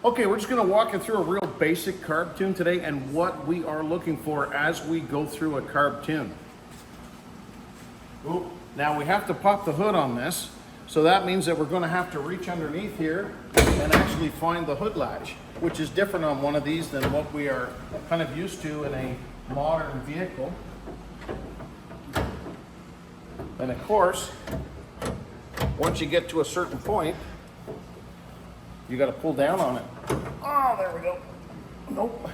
Okay, we're just going to walk you through a real basic carb tune today and what we are looking for as we go through a carb tune. Now we have to pop the hood on this, so that means that we're going to have to reach underneath here and actually find the hood latch, which is different on one of these than what we are kind of used to in a modern vehicle. And of course, once you get to a certain point, you got to pull down on it. Oh, there we go. Nope.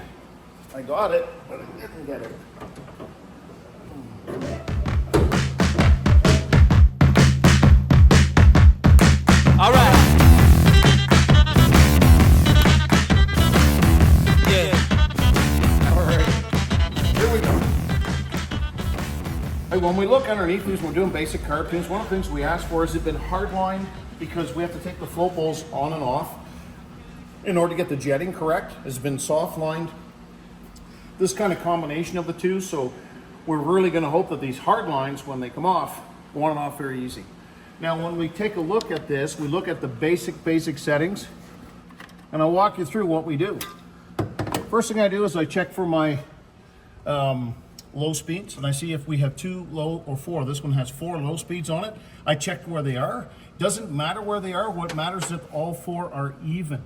I got it, but I didn't get it. All right. Yeah. All right. Here we go. Hey, when we look underneath these, when we're doing basic carb tunes, one of the things we ask for is it been hardlined, because we have to take the float bowls on and off in order to get the jetting correct. Has been soft lined. This kind of combination of the two, so we're really going to hope that these hard lines, when they come off, go on and off very easy. Now when we take a look at this, we look at the basic settings, and I'll walk you through what we do. First thing I do is I check for my low speeds, and I see if we have 2 low or 4. This one has 4 low speeds on it. I check where they are. Doesn't matter where they are. What matters is that all 4 are even.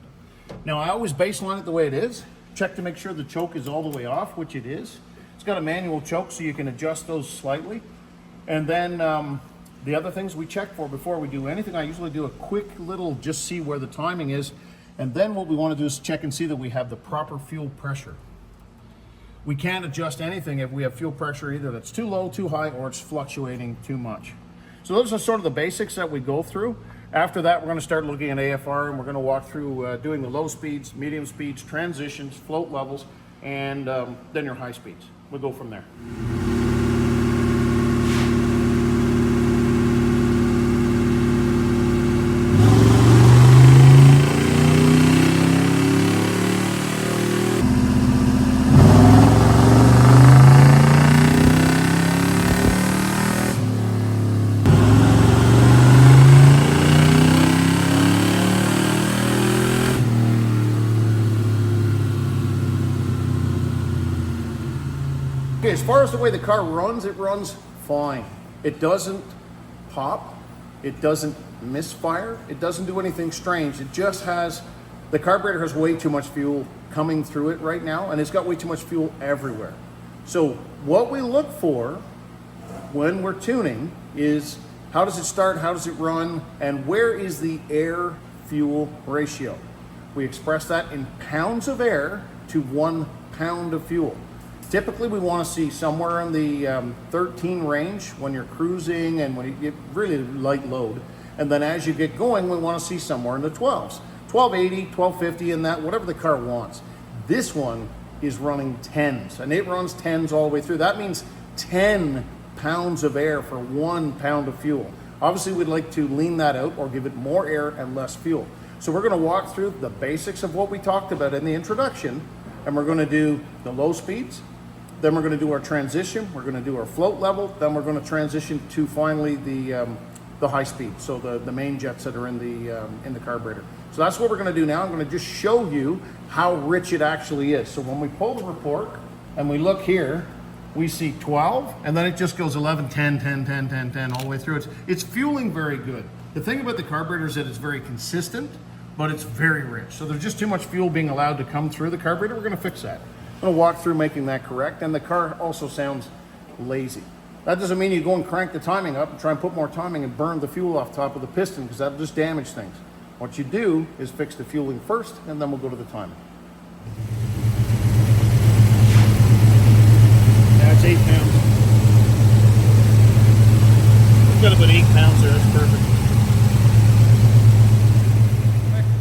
Now I always baseline it the way it is. Check to make sure the choke is all the way off, which it is. It's got a manual choke, so you can adjust those slightly. And then the other things we check for before we do anything, I usually do a quick little, just see where the timing is. And then what we want to do is check and see that we have the proper fuel pressure. We can't adjust anything if we have fuel pressure either that's too low, too high, or it's fluctuating too much. So those are sort of the basics that we go through. After that, we're going to start looking at AFR, and we're going to walk through doing the low speeds, medium speeds, transitions, float levels, and then your high speeds. We'll go from there. Okay, as far as the way the car runs, it runs fine. It doesn't pop, it doesn't misfire, it doesn't do anything strange. It just has, the carburetor has way too much fuel coming through it right now, and it's got way too much fuel everywhere. So what we look for when we're tuning is how does it start, how does it run, and where is the air-fuel ratio? We express that in pounds of air to 1 pound of fuel. Typically, we want to see somewhere in the 13 range when you're cruising and when you get really light load. And then as you get going, we want to see somewhere in the 12s. 1280, 1250, and that, whatever the car wants. This one is running 10s, and it runs 10s all the way through. That means 10 pounds of air for 1 pound of fuel. Obviously, we'd like to lean that out or give it more air and less fuel. So we're going to walk through the basics of what we talked about in the introduction, and we're going to do the low speeds. Then we're going to do our transition, we're going to do our float level, then we're going to transition to finally the high speed, so the main jets that are in the carburetor. So that's what we're going to do now. I'm going to just show you how rich it actually is. So when we pull the report and we look here, we see 12, and then it just goes 11, 10, 10, 10, 10, 10, all the way through. It's fueling very good. The thing about the carburetor is that it's very consistent, but it's very rich. So there's just too much fuel being allowed to come through the carburetor. We're going to fix that. I'm going to walk through making that correct, and the car also sounds lazy. That doesn't mean you go and crank the timing up and try and put more timing and burn the fuel off top of the piston, because that'll just damage things. What you do is fix the fueling first, and then we'll go to the timing. Yeah, it's 8 pounds. We've got about 8 pounds there, that's perfect.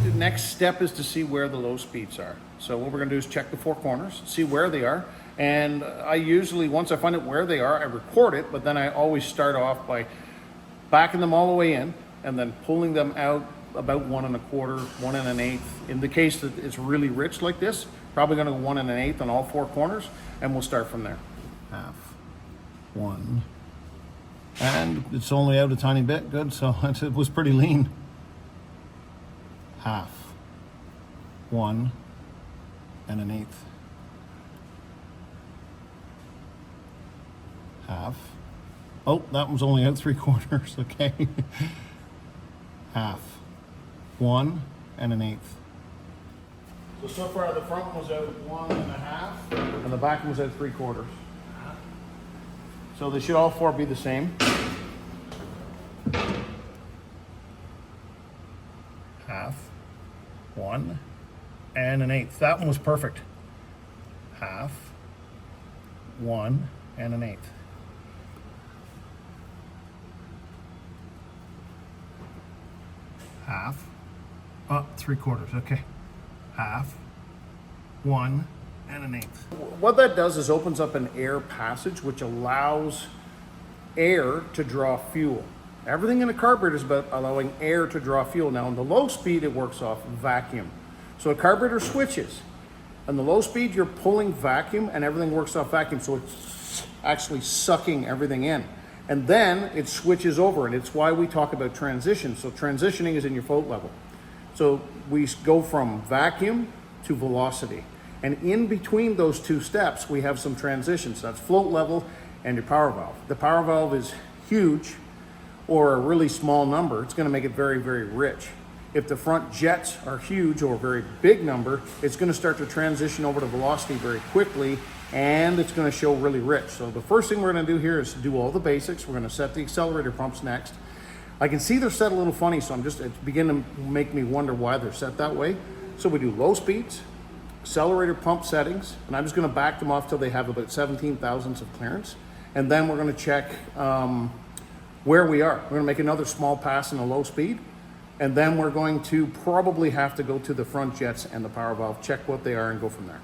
The next step is to see where the low speeds are. So what we're going to do is check the 4 corners, see where they are, and I usually, once I find out where they are, I record it, but then I always start off by backing them all the way in and then pulling them out about 1 1/4, 1 1/8. In the case that it's really rich like this, probably going to go 1 1/8 on all 4 corners, and we'll start from there. Half, 1, and it's only out a tiny bit, good, so it was pretty lean. Half, 1 1/8. Half. Oh, that one's only out 3/4, okay. Half. 1 1/8. So far the front was out 1 1/2, and the back was out 3/4. So they should all four be the same. Half. 1 1/8. That one was perfect. Half. 1 1/8. Half. 3/4. Okay. Half. 1 1/8. What that does is opens up an air passage, which allows air to draw fuel. Everything in a carburetor is about allowing air to draw fuel. Now, in the low speed, it works off vacuum. So a carburetor switches. On the low speed, you're pulling vacuum, and everything works off vacuum. So it's actually sucking everything in. And then it switches over, and it's why we talk about transition. So transitioning is in your float level. So we go from vacuum to velocity. And in between those two steps, we have some transitions. That's float level and your power valve. The power valve is huge or a really small number. It's gonna make it very, very rich. If the front jets are huge or a very big number, it's gonna start to transition over to velocity very quickly, and it's gonna show really rich. So the first thing we're gonna do here is do all the basics. We're gonna set the accelerator pumps next. I can see they're set a little funny, so it's beginning to make me wonder why they're set that way. So we do low speeds, accelerator pump settings, and I'm just gonna back them off till they have about 17 thousandths of clearance. And then we're gonna check where we are. We're gonna make another small pass in a low speed, and then we're going to probably have to go to the front jets and the power valve, check what they are, and go from there.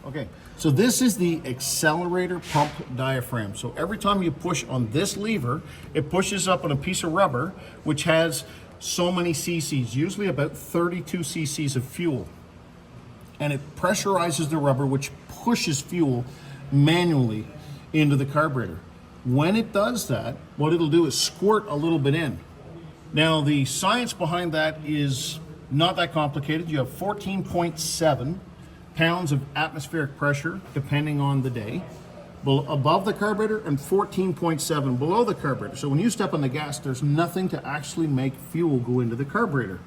Okay, so this is the accelerator pump diaphragm. So every time you push on this lever, it pushes up on a piece of rubber, which has so many cc's, usually about 32 cc's of fuel. And it pressurizes the rubber, which pushes fuel manually into the carburetor. When it does that, what it'll do is squirt a little bit in. Now, the science behind that is not that complicated. You have 14.7 pounds of atmospheric pressure, depending on the day, above the carburetor, and 14.7 below the carburetor. So when you step on the gas, there's nothing to actually make fuel go into the carburetor.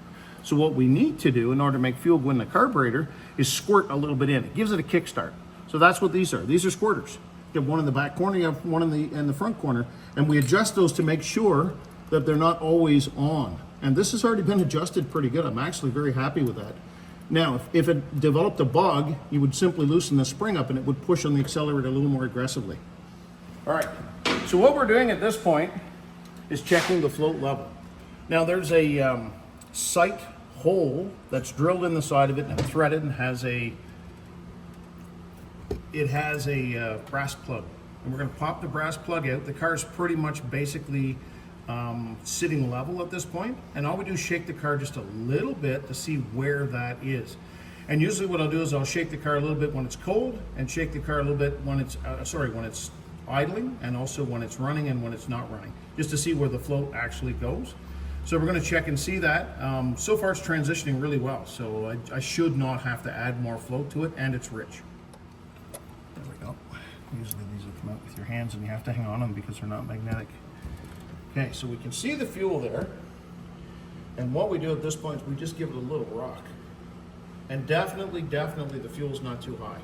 So what we need to do in order to make fuel go in the carburetor is squirt a little bit in. It gives it a kickstart. So that's what these are. These are squirters. You have one in the back corner, you have one in the front corner, and we adjust those to make sure that they're not always on. And this has already been adjusted pretty good. I'm actually very happy with that. Now, if it developed a bug, you would simply loosen the spring up and it would push on the accelerator a little more aggressively. All right, so what we're doing at this point is checking the float level. Now, there's a sight hole that's drilled in the side of it and threaded and has a brass plug. And we're gonna pop the brass plug out. The car's pretty much basically sitting level at this point, and all we do is shake the car just a little bit to see where that is. And usually what I'll do is I'll shake the car a little bit when it's cold, and shake the car a little bit when it's when it's idling, and also when it's running and when it's not running, just to see where the float actually goes. So we're going to check and see that. So far it's transitioning really well, so I should not have to add more float to it, and it's rich. There we go. Usually these will come out with your hands and you have to hang on them because they're not magnetic. Okay, so we can see the fuel there, and what we do at this point is we just give it a little rock. And definitely the fuel's not too high.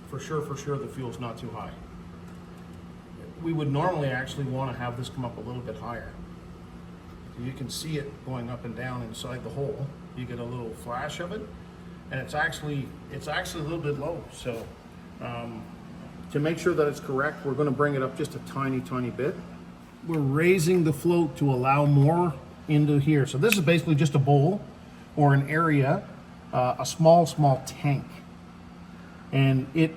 For sure the fuel's not too high. We would normally actually want to have this come up a little bit higher. You can see it going up and down inside the hole. You get a little flash of it, and it's actually a little bit low. So to make sure that it's correct, we're going to bring it up just a tiny bit. We're raising the float to allow more into here. So this is basically just a bowl or an area, a small tank, and it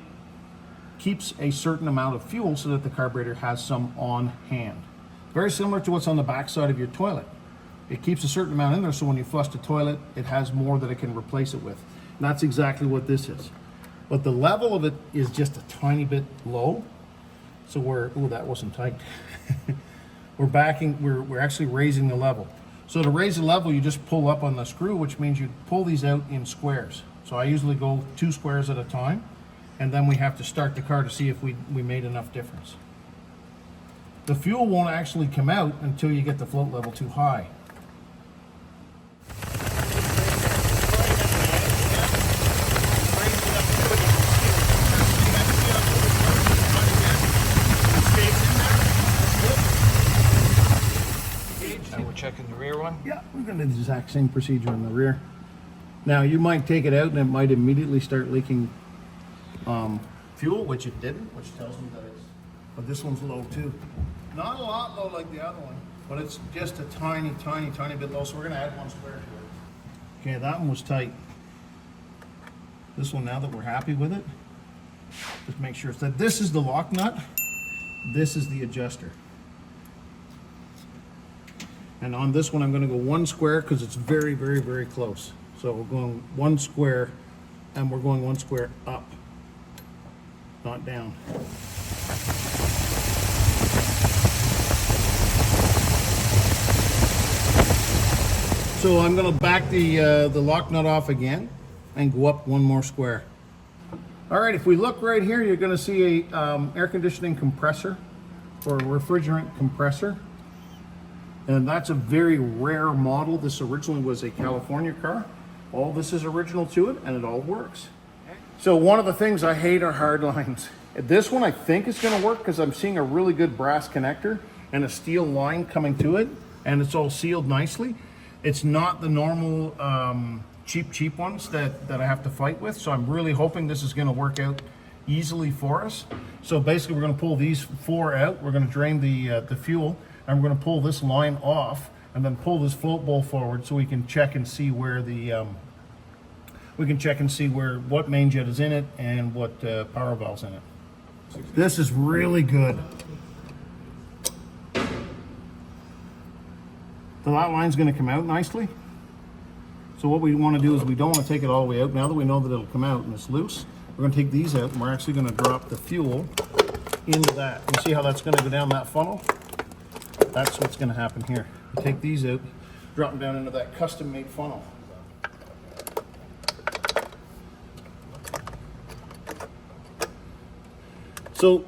keeps a certain amount of fuel so that the carburetor has some on hand. Very similar to what's on the back side of your toilet. It keeps a certain amount in there, so when you flush the toilet, it has more that it can replace it with. And that's exactly what this is. But the level of it is just a tiny bit low. So that wasn't tight. We're actually raising the level. So to raise the level, you just pull up on the screw, which means you pull these out in squares. So I usually go 2 squares at a time, and then we have to start the car to see if we made enough difference. The fuel won't actually come out until you get the float level too high. Now we're checking the rear one. Yeah, we're going to do the exact same procedure in the rear. Now you might take it out and it might immediately start leaking fuel, which it didn't, which tells me that it's, but this one's low too. Not a lot low like the other one, but it's just a tiny bit low, so we're going to add 1 square to it. Okay, that one was tight. This one, now that we're happy with it, just make sure that this is the lock nut, this is the adjuster. And on this one, I'm going to go 1 square because it's very close. So we're going 1 square, and we're going 1 square up, not down. So I'm going to back the lock nut off again and go up 1 more square. All right, if we look right here, you're going to see a air conditioning compressor or a refrigerant compressor. And that's a very rare model. This originally was a California car. All this is original to it, and it all works. So one of the things I hate are hard lines. This one I think is going to work because I'm seeing a really good brass connector and a steel line coming to it, and it's all sealed nicely. It's not the normal cheap ones that I have to fight with, so I'm really hoping this is going to work out easily for us. So basically we're going to pull these 4 out. We're going to drain the fuel, and we're going to pull this line off and then pull this float bowl forward so we can check and see where the what main jet is in it and what power valve's in it. This is really good. The lot line's going to come out nicely. So what we want to do is we don't want to take it all the way out. Now that we know that it'll come out and it's loose, we're going to take these out and we're actually going to drop the fuel into that. You see how that's going to go down that funnel? That's what's going to happen here. We take these out, drop them down into that custom-made funnel. So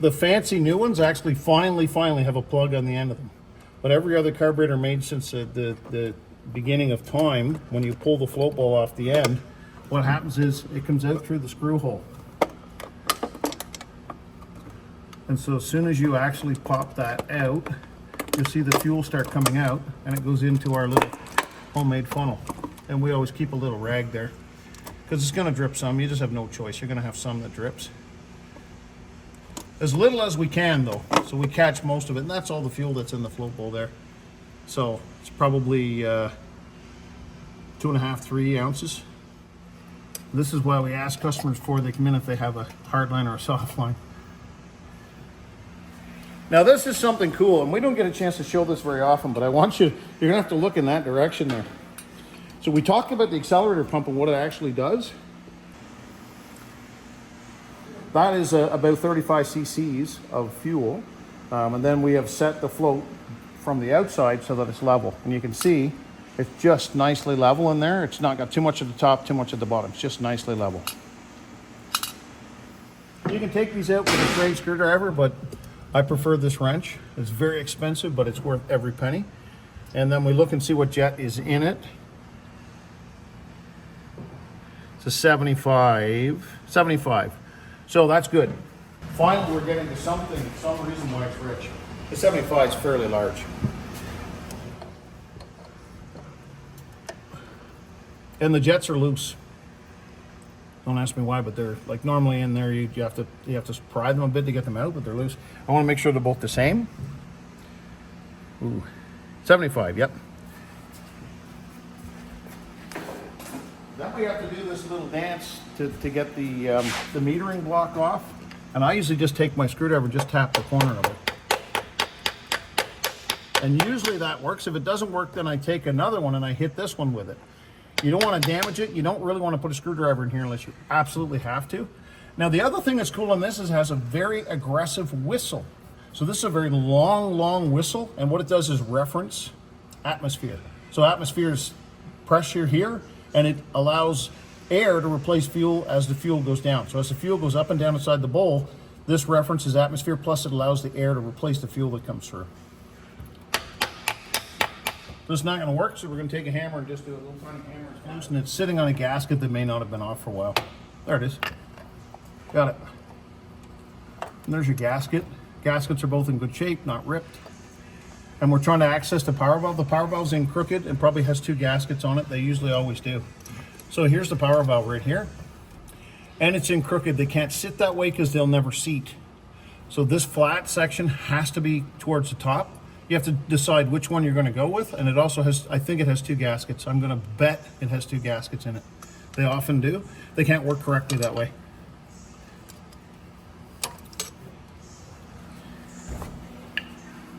the fancy new ones actually finally have a plug on the end of them. But every other carburetor made since the beginning of time, when you pull the float bowl off the end, what happens is it comes out through the screw hole. And so as soon as you actually pop that out, you'll see the fuel start coming out and it goes into our little homemade funnel. And we always keep a little rag there because it's going to drip some. You just have no choice. You're going to have some that drips. As little as we can though, so we catch most of it, and that's all the fuel that's in the float bowl there. So it's probably 2.5, 3 ounces. This is why we ask customers before they come in if they have a hard line or a soft line. Now this is something cool, and we don't get a chance to show this very often, but I want you're gonna have to look in that direction there. So we talked about the accelerator pump and what it actually does. That is about 35 cc's of fuel, and then we have set the float from the outside so that it's level. And you can see it's just nicely level in there. It's not got too much at the top, too much at the bottom. It's just nicely level. You can take these out with a straight screwdriver, but I prefer this wrench. It's very expensive, but it's worth every penny. And then we look and see what jet is in it. It's a 75. So that's good. Finally, we're getting to some reason why it's rich. The 75 is fairly large. And the jets are loose. Don't ask me why, but they're like normally in there. You have to pry them a bit to get them out, but they're loose. I want to make sure they're both the same. Ooh, 75. Yep. Then we have to do this little dance to get the metering block off. And I usually just take my screwdriver and just tap the corner of it. And usually that works. If it doesn't work, then I take another one and I hit this one with it. You don't want to damage it. You don't really want to put a screwdriver in here unless you absolutely have to. Now the other thing that's cool on this is it has a very aggressive whistle. So this is a very long whistle, and what it does is reference atmosphere. So atmosphere is pressure here, and it allows air to replace fuel as the fuel goes down. So as the fuel goes up and down inside the bowl, this references atmosphere, plus it allows the air to replace the fuel that comes through. This is not going to work, so we're going to take a hammer and just do a little tiny hammer. It's loose, and it's sitting on a gasket that may not have been off for a while. There it is. Got it. And there's your gasket. Gaskets are both in good shape, not ripped. And we're trying to access the power valve. The power valve's in crooked and probably has 2 gaskets on it. They usually always do. So here's the power valve right here. And it's in crooked. They can't sit that way because they'll never seat. So this flat section has to be towards the top. You have to decide which one you're going to go with. And it also has, I think it has 2 gaskets. I'm going to bet it has 2 gaskets in it. They often do. They can't work correctly that way.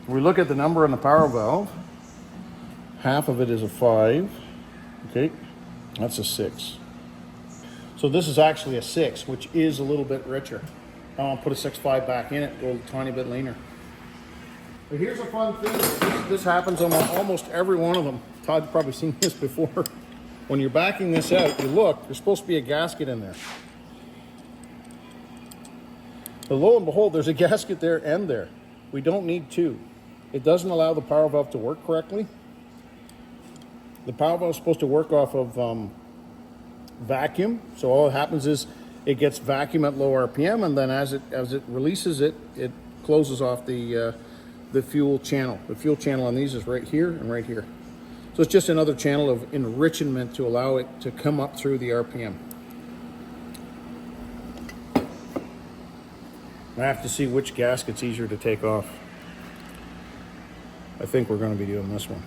We look at the number on the power valve. Half of it is a 5. Okay, that's a 6. So this is actually a 6, which is a little bit richer. I'll put a 6.5 back in it, go a tiny bit leaner. But here's a fun thing. This happens on almost every one of them. Todd's probably seen this before. When you're backing this out, you look, there's supposed to be a gasket in there. But lo and behold, there's a gasket there and there. We don't need 2. It doesn't allow the power valve to work correctly. The power valve is supposed to work off of vacuum. So all that happens is it gets vacuum at low RPM, and then as it releases it, it closes off the fuel channel. The fuel channel on these is right here and right here. So it's just another channel of enrichment to allow it to come up through the RPM. I have to see which gasket's easier to take off. I think we're going to be doing this one.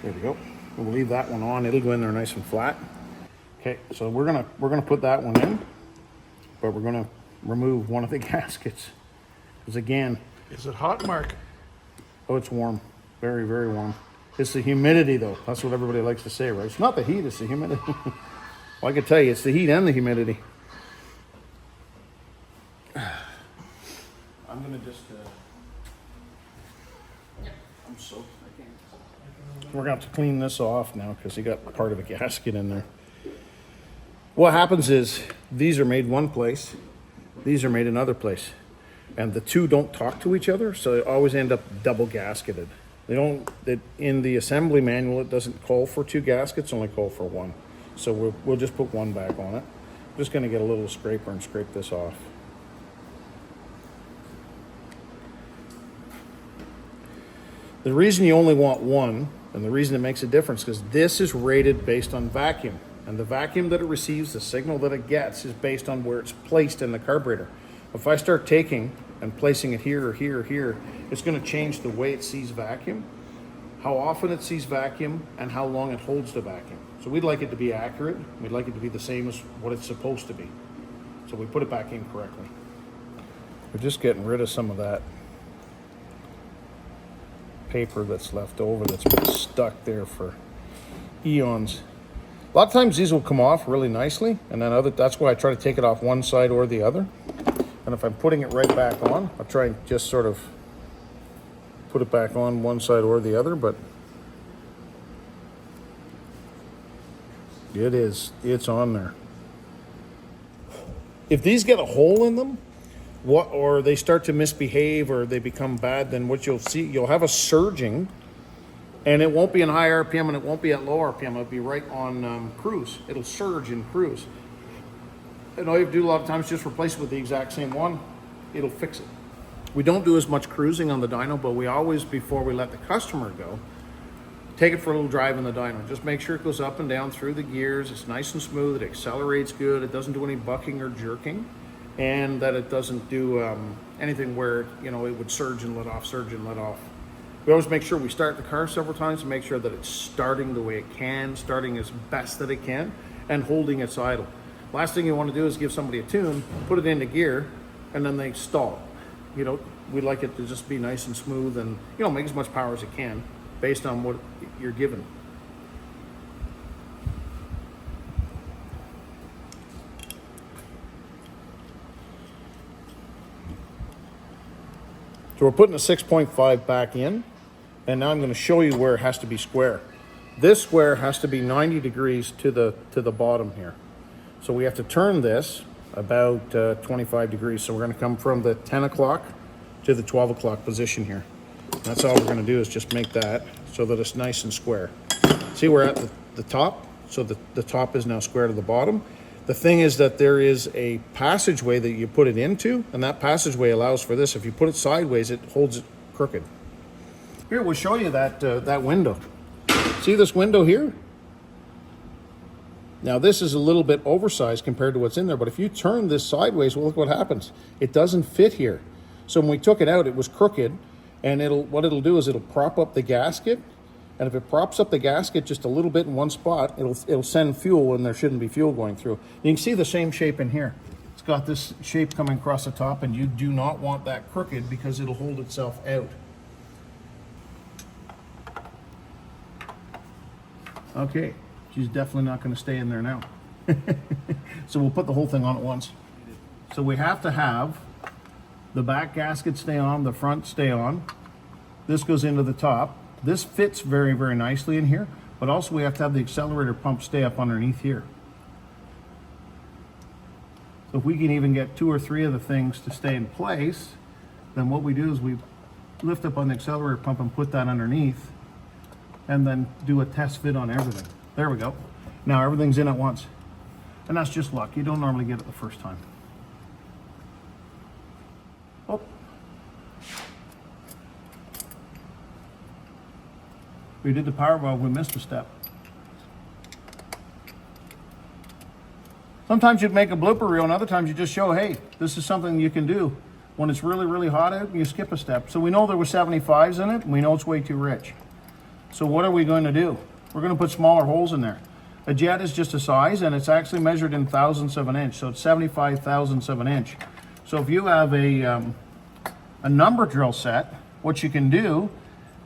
There we go. We'll leave that one on. It'll go in there nice and flat. Okay, so we're gonna put that one in, but we're gonna remove one of the gaskets. Because again, Is it hot, Mark? oh, it's warm, very, very warm. It's the humidity though. That's what everybody likes to say, right? It's not the heat, it's the humidity. Well, I can tell you, it's the heat and the humidity. I'm gonna just. I'm soaked. I can't. We're gonna have to clean this off now because you got part of a gasket in there. What happens is these are made one place, these are made another place, and the two don't talk to each other, so they always end up double gasketed. They don't. In the assembly manual, it doesn't call for 2 gaskets, only call for 1. So we'll just put 1 back on it. I'm just gonna get a little scraper and scrape this off. The reason you only want 1, and the reason it makes a difference, because this is rated based on vacuum. And the vacuum that it receives, the signal that it gets, is based on where it's placed in the carburetor. If I start taking and placing it here or here or here, it's going to change the way it sees vacuum, how often it sees vacuum, and how long it holds the vacuum. So we'd like it to be accurate. We'd like it to be the same as what it's supposed to be. So we put it back in correctly. We're just getting rid of some of that paper that's left over that's been stuck there for eons. A lot of times these will come off really nicely, and then that's why I try to take it off one side or the other. And if I'm putting it right back on, I'll try and just sort of put it back on one side or the other, but it's on there. If these get a hole in them, or they start to misbehave or they become bad, then what you'll see, you'll have a surging, and it won't be in high RPM and it won't be at low RPM. It'll be right on cruise. It'll surge in cruise. And all you have to do a lot of times is just replace it with the exact same one. It'll fix it. We don't do as much cruising on the dyno, but we always, before we let the customer go, take it for a little drive in the dyno. Just make sure it goes up and down through the gears. It's nice and smooth. It accelerates good. It doesn't do any bucking or jerking. And that it doesn't do anything where, you know, it would surge and let off, surge and let off. We always make sure we start the car several times to make sure that it's starting the way it can, starting as best that it can, and holding its idle. Last thing you want to do is give somebody a tune, put it into gear, and then they stall. You know, we like it to just be nice and smooth and, you know, make as much power as it can based on what you're given. So we're putting a 6.5 back in, and now I'm going to show you where it has to be square. This square has to be 90 degrees to the bottom here. So we have to turn this about 25 degrees. So we're going to come from the 10 o'clock to the 12 o'clock position here. That's all we're going to do is just make that so that it's nice and square. See, we're at the top, so the top is now square to the bottom. The thing is that there is a passageway that you put it into, and that passageway allows for this. If you put it sideways, it holds it crooked. Here, we'll show you that window. See this window here? Now this is a little bit oversized compared to what's in there, but if you turn this sideways, well, look what happens. It doesn't fit here. So when we took it out, it was crooked, and what it'll do is it'll prop up the gasket, and if it props up the gasket just a little bit in one spot, it'll send fuel when there shouldn't be fuel going through. You can see the same shape in here. It's got this shape coming across the top, and you do not want that crooked because it'll hold itself out. Okay, she's definitely not going to stay in there now. So we'll put the whole thing on at once. So we have to have the back gasket stay on, the front stay on. This goes into the top. This fits very, very nicely in here, but also we have to have the accelerator pump stay up underneath here. So if we can even get 2 or 3 of the things to stay in place, then what we do is we lift up on the accelerator pump and put that underneath, and then do a test fit on everything. There we go. Now everything's in at once. And that's just luck. You don't normally get it the first time. Oh. We did the power valve, we missed a step. Sometimes you'd make a blooper reel, and other times you just show, hey, this is something you can do. When it's really, really hot out, you skip a step. So we know there were 75s in it, and we know it's way too rich. So what are we going to do? We're going to put smaller holes in there. A jet is just a size, and it's actually measured in thousandths of an inch, so it's 75 thousandths of an inch. So if you have a number drill set, what you can do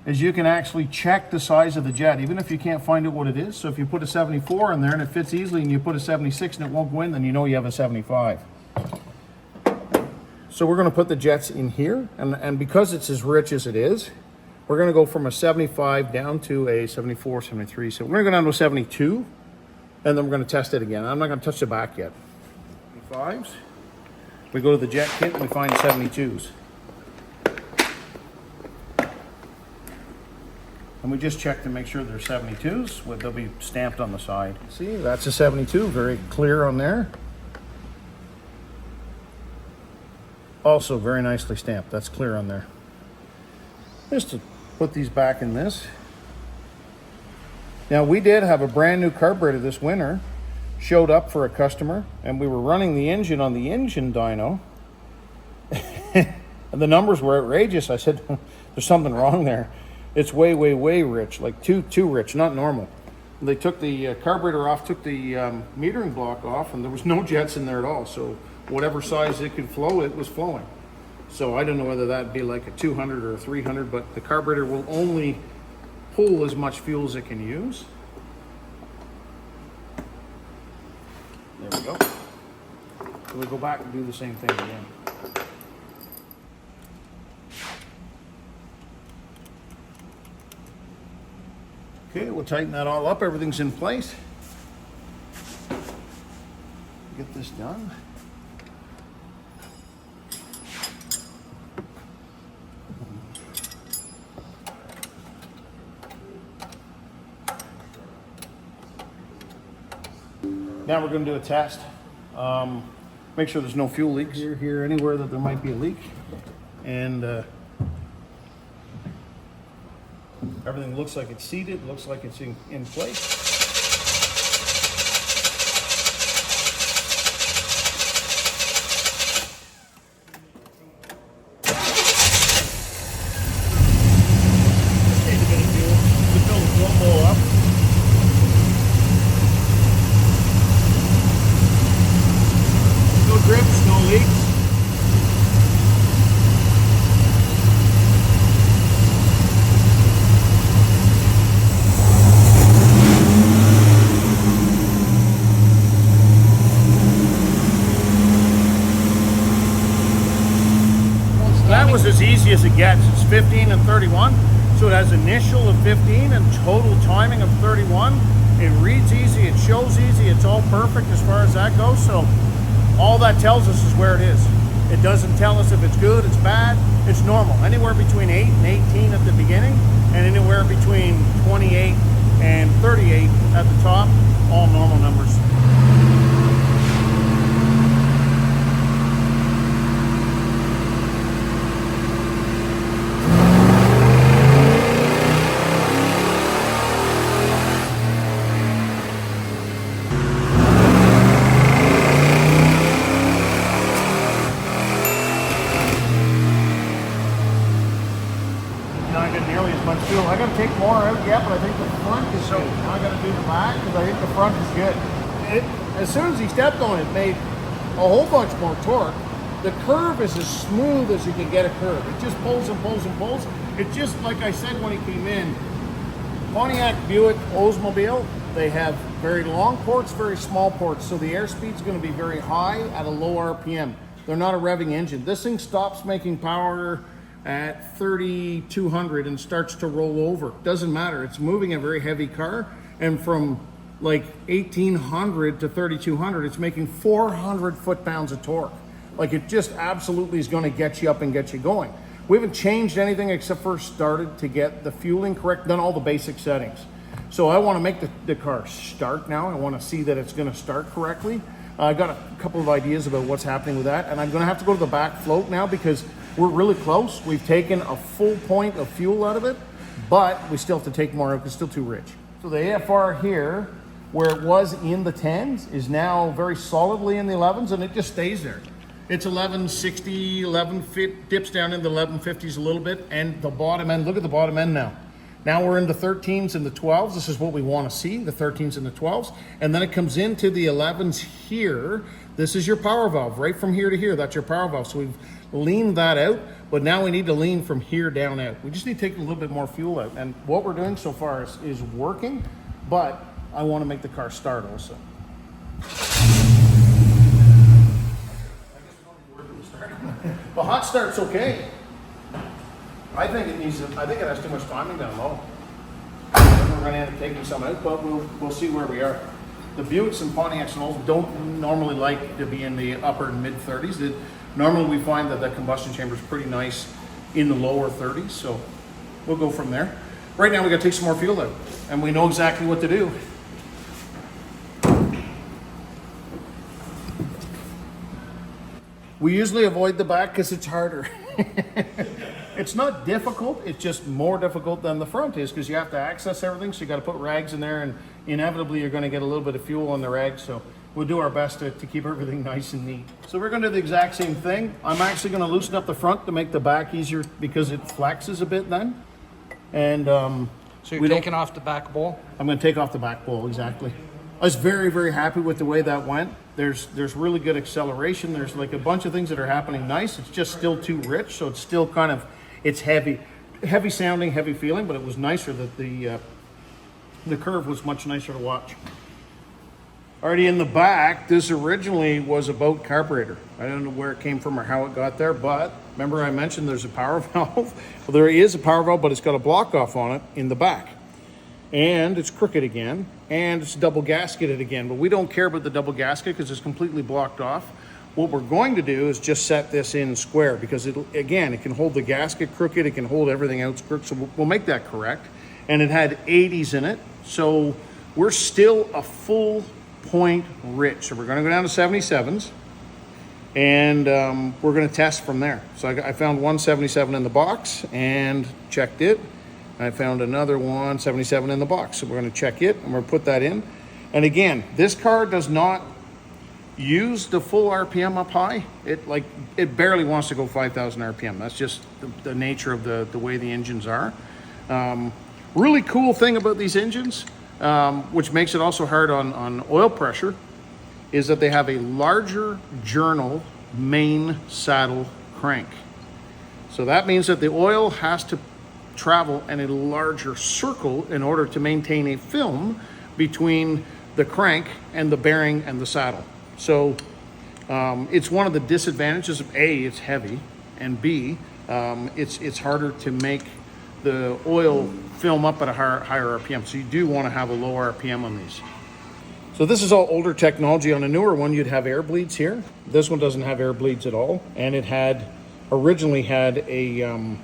is you can actually check the size of the jet, even if you can't find out what it is. So if you put a 74 in there and it fits easily, and you put a 76 and it won't go in, then you know you have a 75. So we're going to put the jets in here, and because it's as rich as it is, we're going to go from a 75 down to a 74, 73. So we're going to go down to a 72, and then we're going to test it again. I'm not going to touch the back yet. 75s. We go to the jet kit and we find 72s. And we just check to make sure they're 72s. They'll be stamped on the side. See, that's a 72, very clear on there. Also very nicely stamped, that's clear on there. Just to put these back in this. Now we did have a brand new carburetor this winter, showed up for a customer, and we were running the engine on the engine dyno. And the numbers were outrageous. I said, there's something wrong there. It's way, way, way rich, like too rich, not normal. They took the carburetor off, took the metering block off, and there was no jets in there at all. So whatever size it could flow, it was flowing. So I don't know whether that'd be like a 200 or a 300, but the carburetor will only pull as much fuel as it can use. There we go. So we go back and do the same thing again. Okay, we'll tighten that all up. Everything's in place. Get this done. Now we're going to do a test. Make sure there's no fuel leaks here, anywhere that there might be a leak. And everything looks like it's seated, looks like it's in place. Drips, no leaks. That was as easy as it gets. It's 15 and 31. So it has initial of 15 and total timing of 31. It reads easy, it shows easy, it's all perfect as far as that goes. So all that tells us is where it is. It doesn't tell us if it's good, it's bad, it's normal. Anywhere between 8 and 18 at the beginning, and anywhere between 28 and 38 at the top, all normal numbers. Not getting nearly as much fuel. I gotta take more out yet, but I think the front is good. Now I gotta do the back because I think the front is good. As soon as he stepped on it, made a whole bunch more torque. The curve is as smooth as you can get a curve. It just pulls and pulls and pulls. It just, like I said when he came in, Pontiac, Buick, Oldsmobile, they have very long ports, very small ports. So the airspeed's gonna be very high at a low RPM. They're not a revving engine. This thing stops making power at 3,200 and starts to roll over. Doesn't matter, it's moving a very heavy car, and from like 1,800 to 3,200, it's making 400 foot-pounds of torque. Like, it just absolutely is gonna get you up and get you going. We haven't changed anything except for started to get the fueling correct, done all the basic settings. So I wanna make the car start now. I wanna see that it's gonna start correctly. I got a couple of ideas about what's happening with that, and I'm gonna have to go to the back float now because we're really close. We've taken a full point of fuel out of it, but we still have to take more out because it's still too rich. So the AFR here, where it was in the 10s, is now very solidly in the 11s, and it just stays there. It's 1160, 1150, dips down into 1150s a little bit, and the bottom end, look at the bottom end now. Now we're in the 13s and the 12s. This is what we want to see, the 13s and the 12s. And then it comes into the 11s here. This is your power valve, right from here to here. That's your power valve. So we've leaned that out, but now we need to lean from here down out. We just need to take a little bit more fuel out. And what we're doing so far is working, but I want to make the car start also. The hot start's okay. I think it has too much timing down low. We're going to end up taking some out, but we'll see where we are. The Buicks and Pontiacs and Olds don't normally like to be in the upper and mid 30s. Normally we find that the combustion chamber is pretty nice in the lower 30s, so we'll go from there. Right now we got to take some more fuel out, and we know exactly what to do. We usually avoid the back because it's harder. It's not difficult, it's just more difficult than the front is because you have to access everything, so you got to put rags in there, and inevitably you're going to get a little bit of fuel on the rags, so we'll do our best to keep everything nice and neat. So we're going to do the exact same thing. I'm actually going to loosen up the front to make the back easier because it flexes a bit then. And so you're taking off the back bowl? I'm going to take off the back bowl, exactly. I was very, very happy with the way that went. There's really good acceleration. There's like a bunch of things that are happening nice. It's just still too rich, so it's still kind of, it's heavy sounding, heavy feeling, but it was nicer that the curve was much nicer to watch. Already in the back, this originally was about carburetor. I don't know where it came from or how it got there, but remember I mentioned there's a power valve? Well, there is a power valve, but it's got a block off on it in the back. And it's crooked again, and it's double gasketed again, but we don't care about the double gasket because it's completely blocked off. What we're going to do is just set this in square because it can hold the gasket crooked, it can hold everything else crooked, so we'll make that correct. And it had 80s in it, so we're still a full point rich. So we're going to go down to 77s, and we're going to test from there. So I found 177 in the box and checked it. I found another 177 in the box, so we're going to check it and we're going to put that in. And again, this car does not use the full RPM up high. It barely wants to go 5,000 RPM. That's just the nature of the way the engines are. Really cool thing about these engines, which makes it also hard on oil pressure, is that they have a larger journal main saddle crank. So that means that the oil has to travel in a larger circle in order to maintain a film between the crank and the bearing and the saddle. So it's one of the disadvantages of A, it's heavy, and B, it's harder to make the oil film up at a higher RPM. So you do want to have a low RPM on these. So this is all older technology. On a newer one, you'd have air bleeds here. This one doesn't have air bleeds at all. And it had originally had a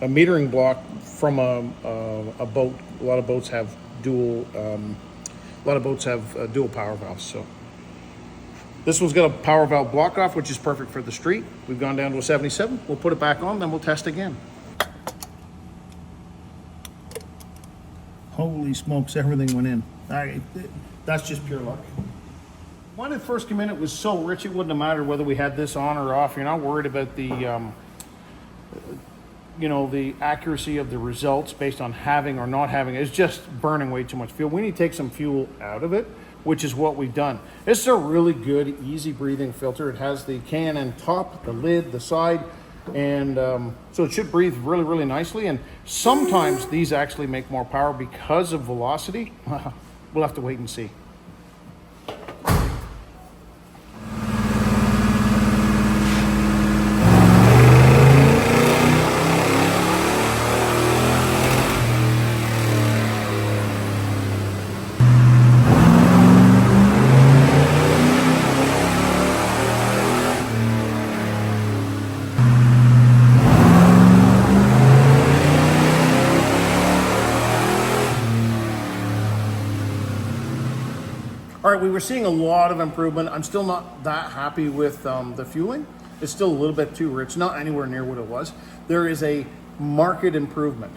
metering block from a boat. A lot of boats have dual power valves. So this one's got a power valve block off, which is perfect for the street. We've gone down to a 77. We'll put it back on, then we'll test again. Holy smokes, everything went in. All right, that's just pure luck. When it first came in, it was so rich, it wouldn't have mattered whether we had this on or off. You're not worried about the, the accuracy of the results based on having or not having. It's just burning way too much fuel. We need to take some fuel out of it, which is what we've done. This is a really good, easy breathing filter. It has the K&N top, the lid, the side, and so it should breathe really, really nicely. And sometimes these actually make more power because of velocity. We'll have to wait and see. All right, we were seeing a lot of improvement. I'm still not that happy with the fueling. It's still a little bit too rich, not anywhere near what it was. There is a marked improvement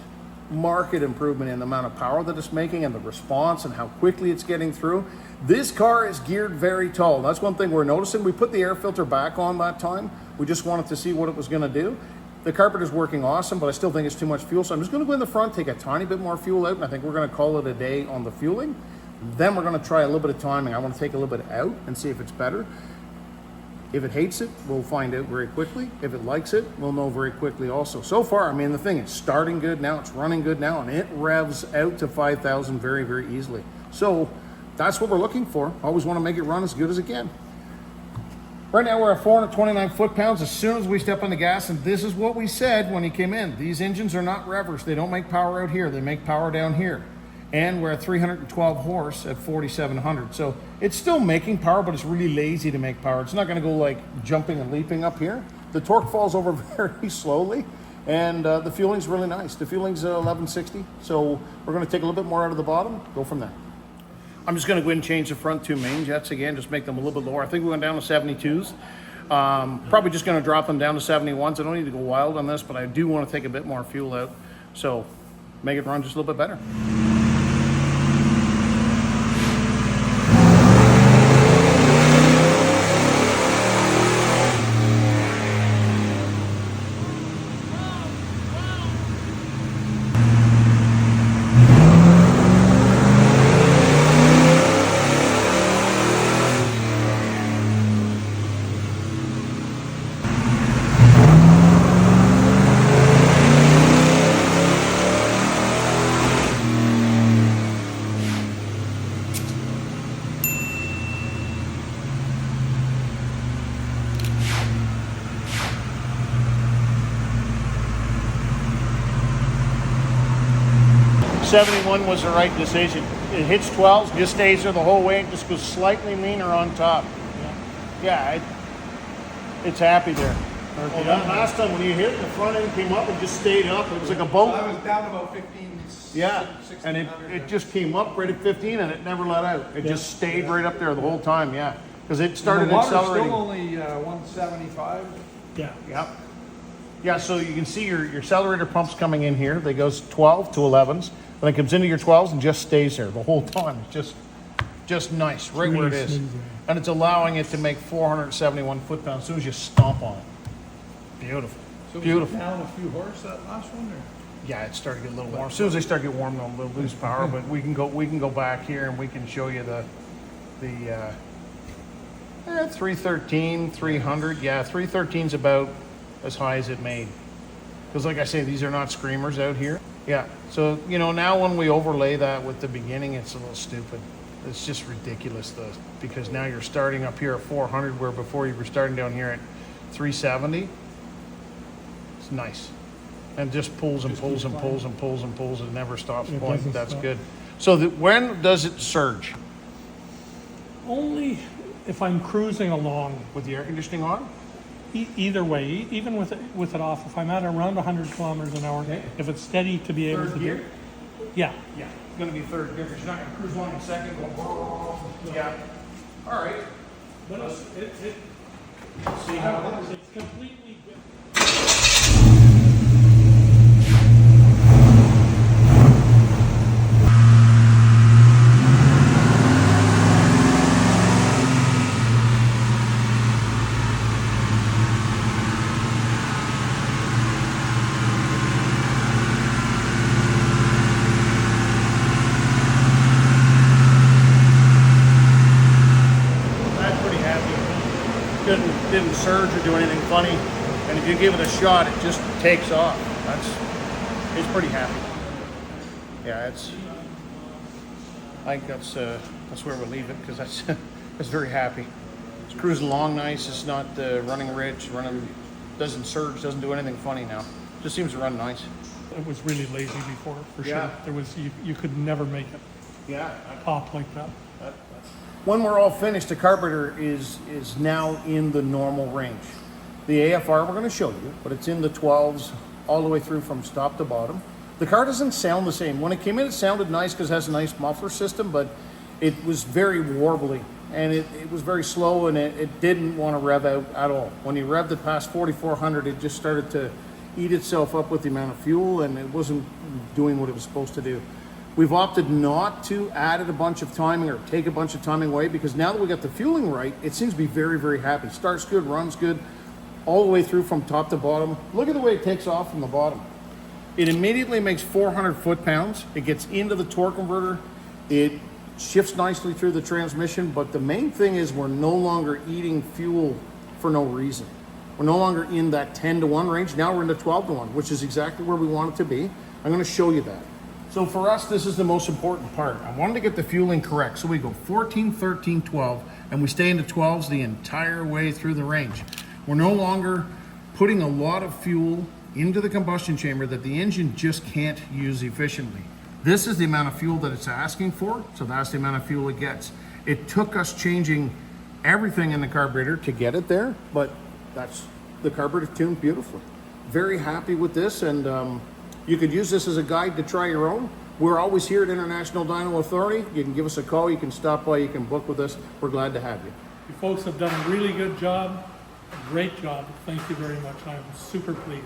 in the amount of power that it's making and the response and how quickly it's getting through. This car is geared very tall. That's one thing we're noticing. We put the air filter back on that time. We just wanted to see what it was gonna do. The Carburetor's working awesome, but I still think it's too much fuel. So I'm just gonna go in the front, take a tiny bit more fuel out, and I think we're gonna call it a day on the fueling. Then we're going to try a little bit of timing. I want to take a little bit out and see if it's better. If it hates it, we'll find out very quickly. If it likes it, we'll know very quickly also. So far, I mean, the thing is starting good now, it's running good now, and it revs out to 5,000 very, very easily. So that's what we're looking for. Always want to make it run as good as it can. Right now we're at 429 foot-pounds as soon as we step on the gas, and this is what we said when he came in. These engines are not revers. They don't make power out here. They make power down here. And we're at 312 horse at 4,700. So it's still making power, but it's really lazy to make power. It's not gonna go like jumping and leaping up here. The torque falls over very slowly, and the fueling's really nice. The fueling's 1160, so we're gonna take a little bit more out of the bottom, go from there. I'm just gonna go ahead and change the front two main jets again, just make them a little bit lower. I think we went down to 72s. Probably just gonna drop them down to 71s. I don't need to go wild on this, but I do wanna take a bit more fuel out. So make it run just a little bit better. '71 was the right decision. It hits 12s, just stays there the whole way, and just goes slightly leaner on top. Yeah, it's happy there. Well, that last time when you hit it, the front end came up and just stayed up. It was like a boat. I was down about 15. Yeah, and it just came up right at 15 and it never let out. It just stayed right up there the whole time, yeah. Because it started accelerating. Still only 175. Yeah. Yeah, so you can see your accelerator pumps coming in here. They goes 12 to 11s. Then it comes into your 12s and just stays there the whole time. It's just nice, right where it is. And it's allowing it to make 471 foot-pounds as soon as you stomp on it. Beautiful. So Beautiful. Down a few horse that last one, or? Yeah, it started to get a little warm. As soon as they start to get warm, they'll lose power. But we can go back here and we can show you the 313, 300. Yeah, 313's about as high as it made. Because like I say, these are not screamers out here. Yeah, so now when we overlay that with the beginning, it's a little stupid. It's just ridiculous though, because now you're starting up here at 400 where before you were starting down here at 370. It's nice. And just pulls and pulls and pulls and pulls and pulls and never stops It pulling. doesn't That's stop. good. So when does it surge? Only if I'm cruising along. With the air conditioning on? Either way, even with it off, if I'm at around 100 kilometers an hour, Okay. if it's steady to be able Third to gear? do. Yeah. Yeah, it's gonna be third gear, 'cause you're not gonna cruise along in second, go. Yeah. All right. But See how it is? it's completely different. I'm pretty happy. Didn't surge or do anything funny. And if you give it a shot, it just takes off. It's pretty happy. Yeah, I think that's where we'll leave it, because that's very happy. It's cruising along nice. It's not running rich, doesn't surge, doesn't do anything funny now. Just seems to run nice. It was really lazy before, for Yeah. sure. There was you could never make it Yeah. pop like that. When we're all finished, the carburetor is now in the normal range. The AFR we're going to show you, but it's in the 12s all the way through from top to bottom. The car doesn't sound the same. When it came in, it sounded nice because it has a nice muffler system, but it was very warbly and it was very slow, and it didn't want to rev out at all. When you revved it past 4,400, it just started to eat itself up with the amount of fuel, and it wasn't doing what it was supposed to do. We've opted not to add a bunch of timing or take a bunch of timing away, because now that we got the fueling right, it seems to be very, very happy. Starts good, runs good, all the way through from top to bottom. Look at the way it takes off from the bottom. It immediately makes 400 foot-pounds. It gets into the torque converter. It shifts nicely through the transmission, but the main thing is we're no longer eating fuel for no reason. We're no longer in that 10-to-1 range. Now we're in the 12-to-1, which is exactly where we want it to be. I'm going to show you that. So for us, this is the most important part. I wanted to get the fueling correct. So we go 14, 13, 12, and we stay in the 12s the entire way through the range. We're no longer putting a lot of fuel into the combustion chamber that the engine just can't use efficiently. This is the amount of fuel that it's asking for, so that's the amount of fuel it gets. It took us changing everything in the carburetor to get it there, but the carburetor tuned beautifully. Very happy with this, and you could use this as a guide to try your own. We're always here at International Dyno Authority. You can give us a call, you can stop by, you can book with us. We're glad to have you. You folks have done a really good job. Great job. Thank you very much. I'm super pleased.